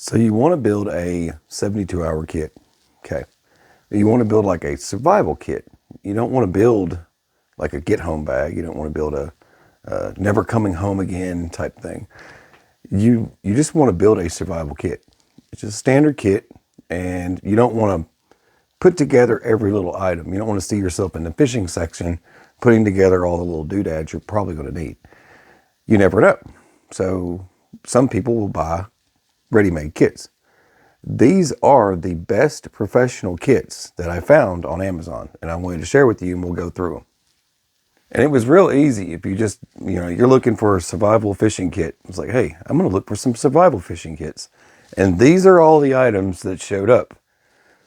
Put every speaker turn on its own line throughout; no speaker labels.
So you want to build a 72-hour kit. Okay. You want to build like a survival kit. You don't want to build like a get home bag. You don't want to build a never coming home again type thing. You just want to build a survival kit. It's just a standard kit, and you don't want to put together every little item. You don't want to see yourself in the fishing section putting together all the little doodads you're probably going to need. You never know. So some people will buy ready-made kits. These are the best professional kits that I found on Amazon, and I wanted to share with you, and we'll go through them. And it was real easy. If you just, you're looking for a survival fishing kit, it's like, hey, I'm going to look for some survival fishing kits. And these are all the items that showed up.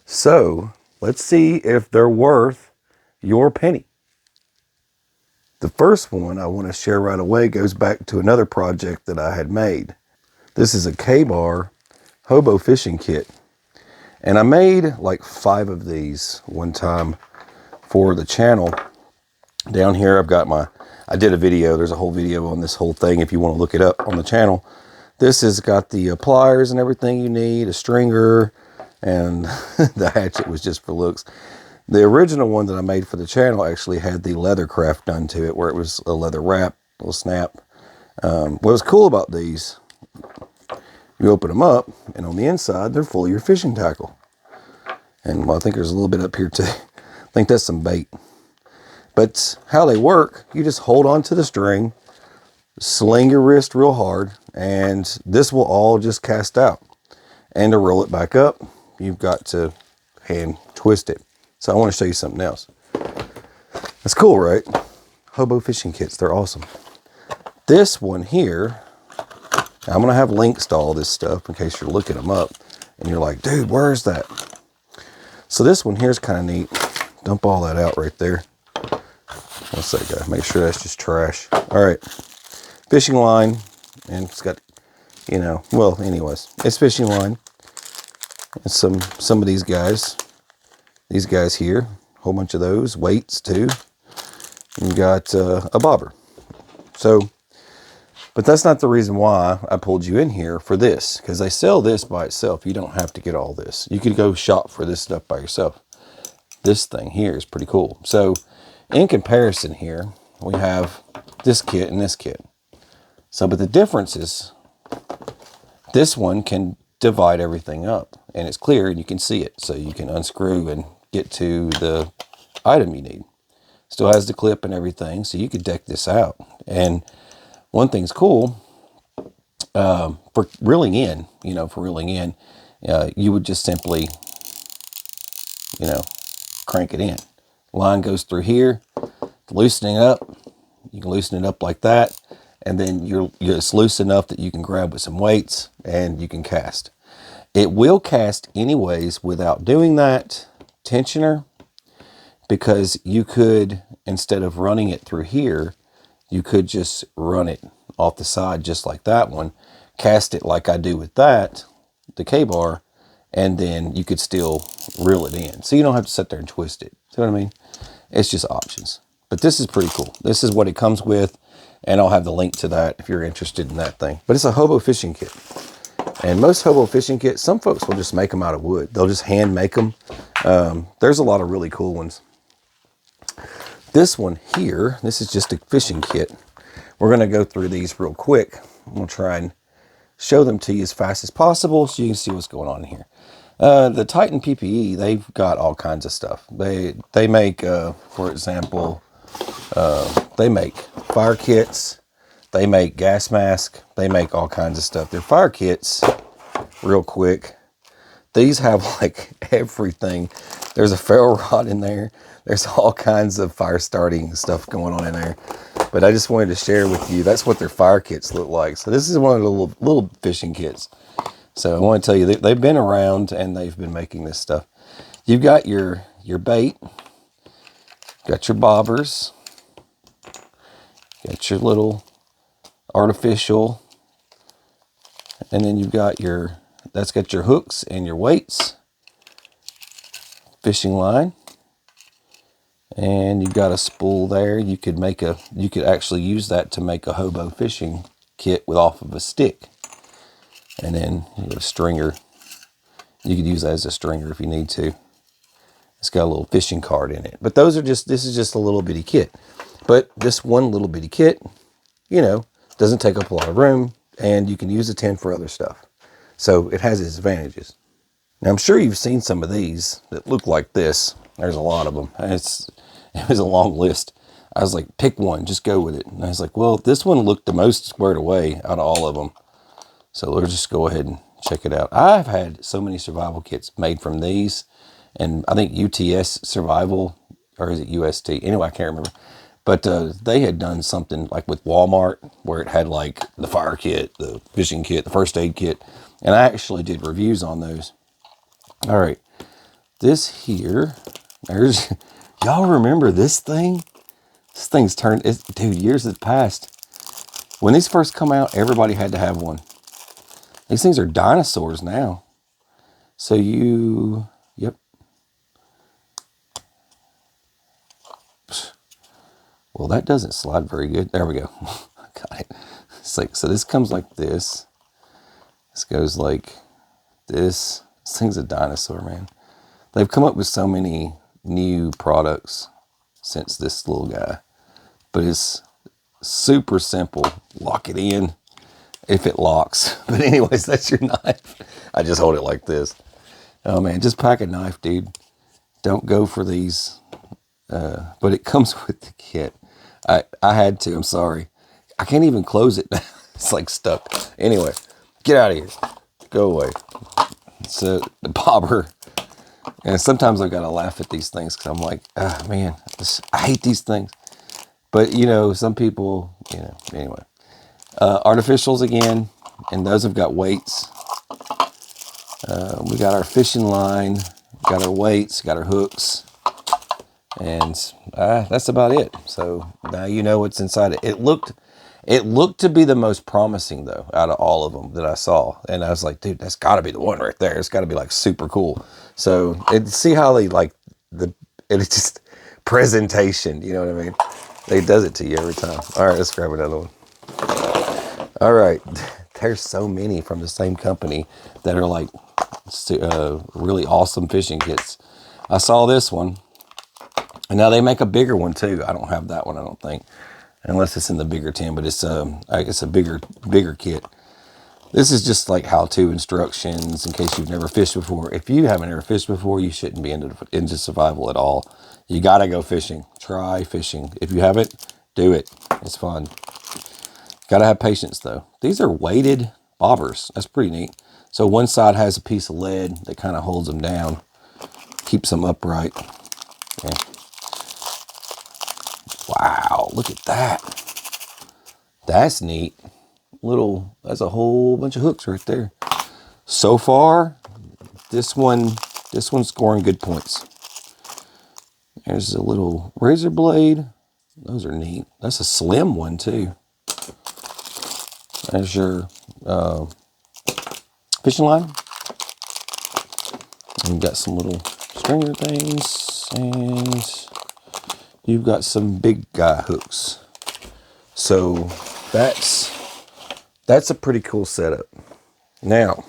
So let's see if they're worth your penny. The first one I want to share right away goes back to another project that I had made. This is a KBAR hobo fishing kit. And I made like 5 of these one time for the channel. Down here I've got I did a video. There's a whole video on this whole thing if you want to look it up on the channel. This has got the pliers and everything you need, a stringer, and the hatchet was just for looks. The original one that I made for the channel actually had the leathercraft done to it, where it was a leather wrap, a little snap. What was cool about these, you open them up, and on the inside, they're full of your fishing tackle. And well, I think there's a little bit up here too. I think that's some bait. But how they work, you just hold on to the string, sling your wrist real hard, and this will all just cast out. And to roll it back up, you've got to hand twist it. So I want to show you something else. That's cool, right? Hobo fishing kits, they're awesome. This one here, I'm going to have links to all this stuff in case you're looking them up and you're like, dude, where is that? So this one here is kind of neat. Dump all that out right there. What's that guy? Make sure that's just trash. All right. Fishing line. And it's got, well, anyways, it's fishing line. And some of these guys. These guys here. A whole bunch of those. Weights too. And you got a bobber. So, but that's not the reason why I pulled you in here for this. Because they sell this by itself. You don't have to get all this. You could go shop for this stuff by yourself. This thing here is pretty cool. So, in comparison here, we have this kit and this kit. So, but the difference is this one can divide everything up and it's clear and you can see it. So you can unscrew and get to the item you need. Still has the clip and everything. So you could deck this out. And one thing's cool, for reeling in, you would just simply, crank it in. Line goes through here, loosening it up. You can loosen it up like that. And then it's loose enough that you can grab with some weights and you can cast. It will cast anyways without doing that tensioner, because you could, instead of running it through here, you could just run it off the side just like that one, cast it like I do with that, the KBAR, and then you could still reel it in. So you don't have to sit there and twist it. See what I mean? It's just options. But this is pretty cool. This is what it comes with, and I'll have the link to that if you're interested in that thing. But it's a hobo fishing kit. And most hobo fishing kits, some folks will just make them out of wood. They'll just hand make them. There's a lot of really cool ones. This one here, this is just a fishing kit. We're going to go through these real quick. I'm going to try and show them to you as fast as possible so you can see what's going on here. The Titan PPE, they've got all kinds of stuff. They make, for example, they make fire kits. They make gas mask. They make all kinds of stuff. Their fire kits, real quick, these have like everything. There's a ferro rod in there. There's all kinds of fire starting stuff going on in there. But I just wanted to share with you, that's what their fire kits look like. So this is one of the little fishing kits. So I want to tell you, they've been around and they've been making this stuff. You've got your bait, got your bobbers, got your little artificial, and then you've got that's got your hooks and your weights, fishing line, and you've got a spool there. You could actually use that to make a hobo fishing kit off of a stick. And then you have a stringer. You could use that as a stringer if you need to. It's got a little fishing card in it. But this is just a little bitty kit. But this one little bitty kit, you know, doesn't take up a lot of room, and you can use the tin for other stuff. So it has its advantages. Now, I'm sure you've seen some of these that look like this. There's a lot of them. It was a long list. I was like, pick one, just go with it. And I was like, well, this one looked the most squared away out of all of them. So let's just go ahead and check it out. I've had so many survival kits made from these. And I think UTS Survival, or is it UST? Anyway, I can't remember. But they had done something like with Walmart where it had like the fire kit, the fishing kit, the first aid kit. And I actually did reviews on those. All right. This here, y'all remember this thing? This thing's turned, dude, years have passed. When these first come out, everybody had to have one. These things are dinosaurs now. So yep. Well, that doesn't slide very good. There we go. Got it. It's like, so this comes like this. This goes like this. This thing's a dinosaur, man. They've come up with so many new products since this little guy. But it's super simple. Lock it in if it locks. But anyways, that's your knife. I just hold it like this. Oh, man, just pack a knife, dude. Don't go for these. But it comes with the kit. I had to. I'm sorry. I can't even close it. It's like stuck. Anyway, get out of here. Go away. So the bobber. And sometimes I've got to laugh at these things because I'm like, oh, man, I hate these things. But, you know, some people, you know, anyway. Artificials again. And those have got weights. We got our fishing line. Got our weights. Got our hooks. And that's about it. So now you know what's inside it. It looked to be the most promising though out of all of them that I saw. And I was like, dude, that's got to be the one right there. It's got to be like super cool. So see how they like it's just presentation. You know what I mean? They does it to you every time. All right, let's grab another one. All right, there's so many from the same company that are like really awesome fishing kits. I saw this one. And now they make a bigger one too. I don't have that one, I don't think, unless it's in the bigger tin. But it's I guess a bigger kit. This is just like how-to instructions in case you've never fished before. If you haven't ever fished before, you shouldn't be into survival at all. You gotta go fishing. Try fishing. If you haven't, do it. It's fun. Gotta have patience though. These are weighted bobbers. That's pretty neat. So one side has a piece of lead that kind of holds them down, keeps them upright. Okay. Wow, look at that. That's neat. That's a whole bunch of hooks right there. So far, this one's scoring good points. There's a little razor blade. Those are neat. That's a slim one too. There's your fishing line. And you've got some little stringer things, and you've got some big guy hooks. So that's a pretty cool setup. Now,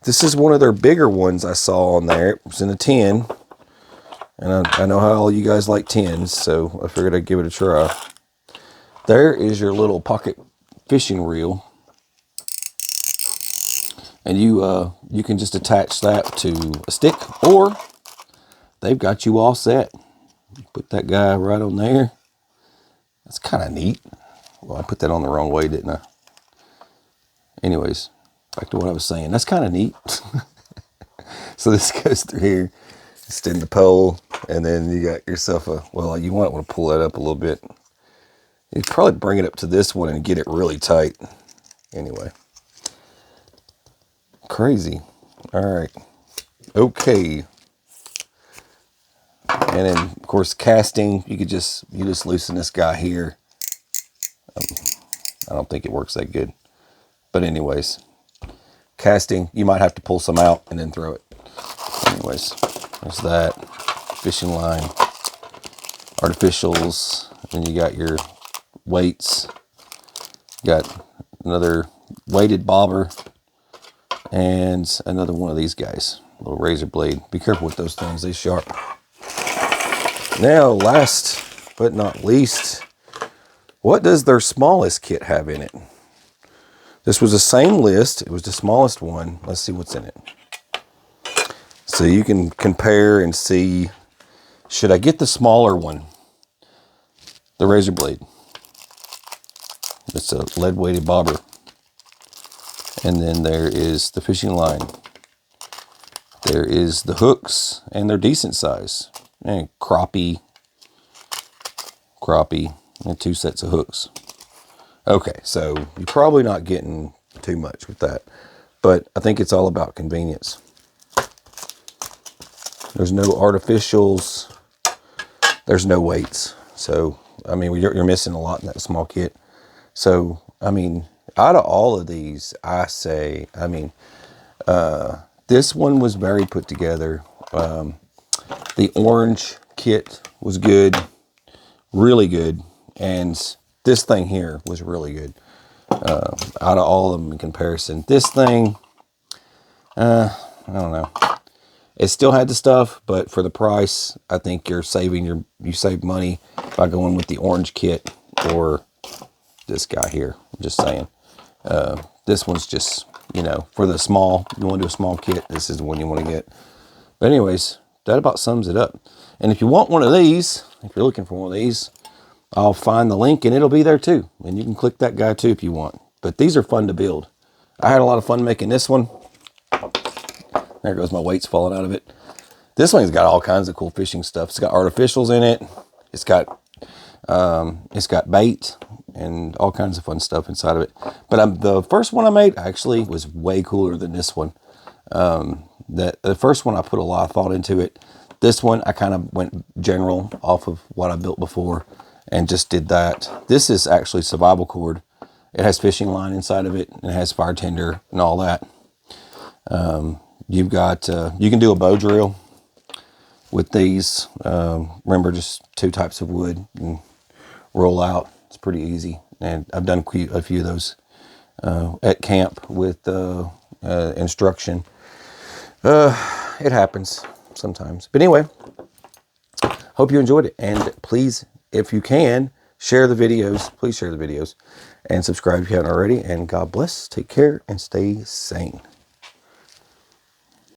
this is one of their bigger ones I saw on there. It was in a tin. And I know how all you guys like tins, so I figured I'd give it a try. There is your little pocket fishing reel. And you can just attach that to a stick, or they've got you all set. Put that guy right on there. That's kind of neat. Well, I put that on the wrong way, didn't I? Anyways, back to what I was saying. That's kind of neat. So this goes through here, extend the pole, and then you got yourself you might want to pull that up a little bit. You probably bring it up to this one and get it really tight. Anyway. Crazy. All right. Okay. And then, of course, casting, you just loosen this guy here. I don't think it works that good. But anyways, casting, you might have to pull some out and then throw it. Anyways, there's that. Fishing line. Artificials. And you got your weights. You got another weighted bobber. and another one of these guys, a little razor blade. Be careful with those things, they're sharp. Now, last but not least, what does their smallest kit have in it? This was the same list. It was the smallest one. Let's see what's in it. So you can compare and see, should I get the smaller one? The razor blade. It's a lead weighted bobber. And then there is the fishing line. There is the hooks, and they're decent size. And crappie, and 2 sets of hooks. Okay, so you're probably not getting too much with that, but I think it's all about convenience. There's no artificials. There's no weights. So, I mean, you're missing a lot in that small kit. So, I mean, out of all of these, I say, I mean, this one was very put together. The orange kit was good, really good. And this thing here was really good. Out of all of them in comparison, this thing, I don't know. It still had the stuff, but for the price, I think you save money by going with the orange kit or this guy here. I'm just saying. This one's just, you know, for the small, you want to do a small kit, this is the one you want to get. But anyways, that about sums it up. And if you want one of these, if you're looking for one of these, I'll find the link and it'll be there too. And you can click that guy too if you want. But these are fun to build. I had a lot of fun making this one. There goes my weights falling out of it. This one's got all kinds of cool fishing stuff. It's got artificials in it. It's got bait and all kinds of fun stuff inside of it. But the first one I made actually was way cooler than this one. The first one I put a lot of thought into it. This one I kind of went general off of what I built before and just did that. This is actually survival cord. It has fishing line inside of it and it has fire tender and all that. You've got, you can do a bow drill with these. Remember, just 2 types of wood and roll out. It's pretty easy. And I've done a few of those at camp with instruction. It happens sometimes. But anyway, hope you enjoyed it. And please, if you can, share the videos. Please share the videos and subscribe if you haven't already. And God bless. Take care and stay sane.